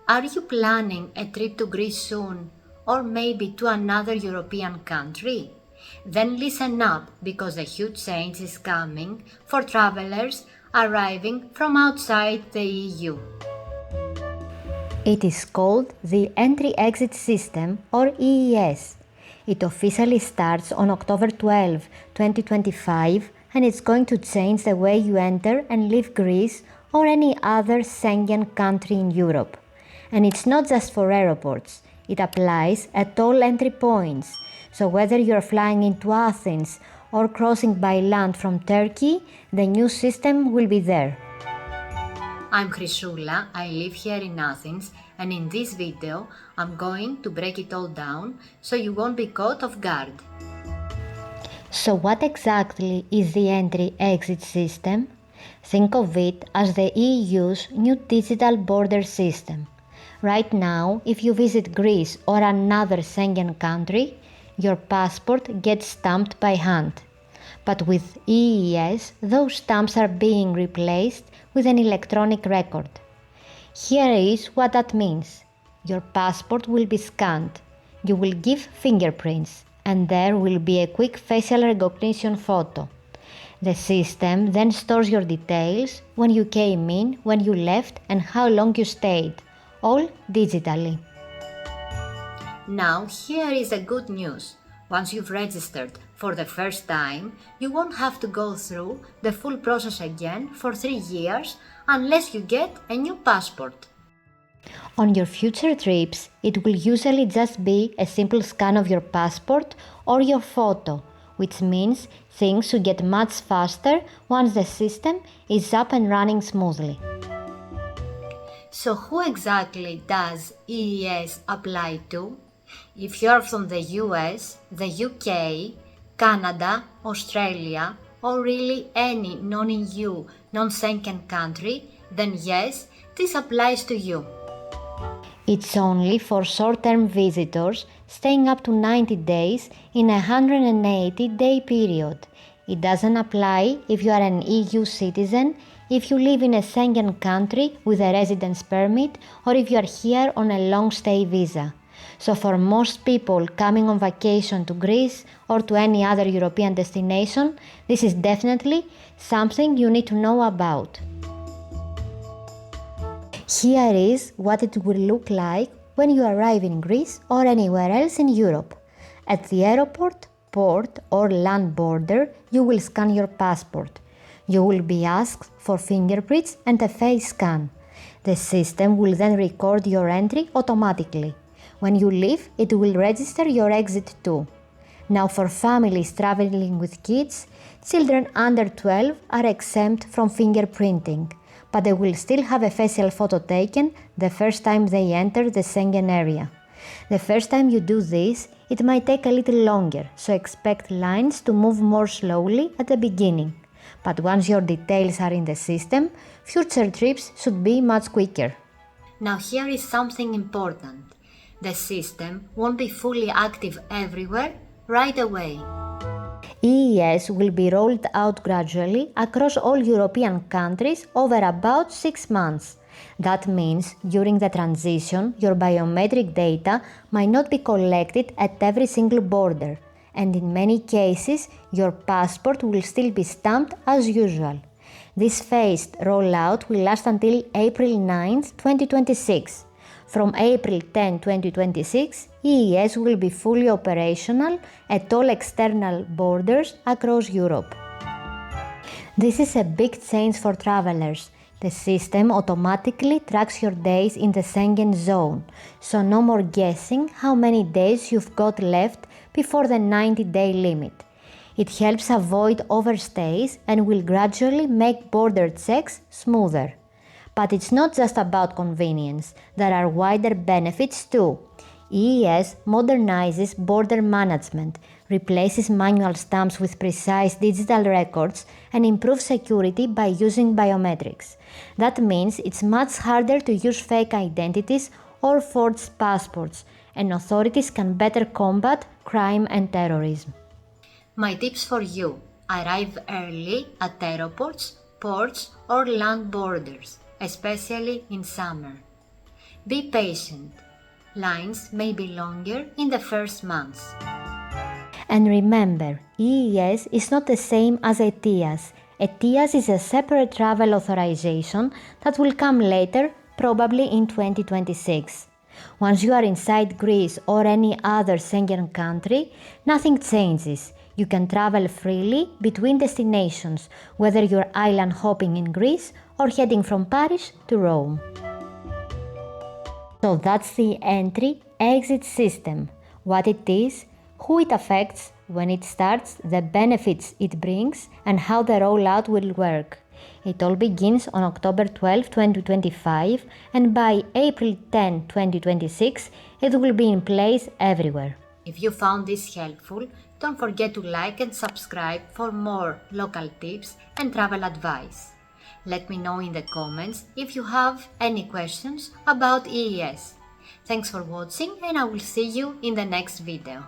Are you planning a trip to Greece soon, or maybe to another European country? Then listen up because a huge change is coming for travelers arriving from outside the EU. It is called the Entry-Exit System or EES. It officially starts on October 12, 2025 and it's going to change the way you enter and leave Greece or any other Schengen country in Europe. And it's not just for airports, it applies at all entry points. So whether you're flying into Athens or crossing by land from Turkey, the new system will be there. I'm Chrysula, I live here in Athens, and in this video I'm going to break it all down so you won't be caught off guard. So what exactly is the entry-exit system? Think of it as the EU's new digital border system. Right now, if you visit Greece or another Schengen country, your passport gets stamped by hand. But with EES, those stamps are being replaced with an electronic record. Here is what that means. Your passport will be scanned. You will give fingerprints, and there will be a quick facial recognition photo. The system then stores your details, when you came in, when you left, and how long you stayed, all digitally. Now here is the good news. Once you've registered for the first time, you won't have to go through the full process again for 3 years unless you get a new passport. On your future trips, it will usually just be a simple scan of your passport or your photo, which means things should get much faster once the system is up and running smoothly. So who exactly does EES apply to? If you're from the US, the UK, Canada, Australia, or really any non-EU, non-Schengen country, then yes, this applies to you. It's only for short-term visitors staying up to 90 days in a 180-day period. It doesn't apply if you are an EU citizen, if you live in a Schengen country with a residence permit, or if you are here on a long-stay visa. So for most people coming on vacation to Greece or to any other European destination, this is definitely something you need to know about. Here is what it will look like when you arrive in Greece or anywhere else in Europe. At the airport, port or land border, you will scan your passport. You will be asked for fingerprints and a face scan. The system will then record your entry automatically. When you leave, it will register your exit too. Now for families traveling with kids, children under 12 are exempt from fingerprinting, but they will still have a facial photo taken the first time they enter the Schengen area. The first time you do this, it might take a little longer, so expect lines to move more slowly at the beginning. But once your details are in the system, future trips should be much quicker. Now here is something important. The system won't be fully active everywhere right away. EES will be rolled out gradually across all European countries over about 6 months. That means during the transition, your biometric data might not be collected at every single border, and in many cases, your passport will still be stamped as usual. This phased rollout will last until April 9, 2026. From April 10, 2026, EES will be fully operational at all external borders across Europe. This is a big change for travelers. The system automatically tracks your days in the Schengen zone, so no more guessing how many days you've got left before the 90-day limit. It helps avoid overstays and will gradually make border checks smoother. But it's not just about convenience, there are wider benefits too. EES modernizes border management, replaces manual stamps with precise digital records, and improves security by using biometrics. That means it's much harder to use fake identities or forged passports, and authorities can better combat crime and terrorism. My tips for you: arrive early at airports, ports, or land borders, especially in summer. Be patient. Lines may be longer in the first months. And remember, EES is not the same as ETIAS. ETIAS is a separate travel authorization that will come later, probably in 2026. Once you are inside Greece or any other Schengen country, nothing changes. You can travel freely between destinations, whether you're island hopping in Greece or heading from Paris to Rome. So that's the entry-exit system, what it is, who it affects, when it starts, the benefits it brings, and how the rollout will work. It all begins on October 12, 2025, and by April 10, 2026, it will be in place everywhere. If you found this helpful, don't forget to like and subscribe for more local tips and travel advice. Let me know in the comments if you have any questions about EES. Thanks for watching, and I will see you in the next video.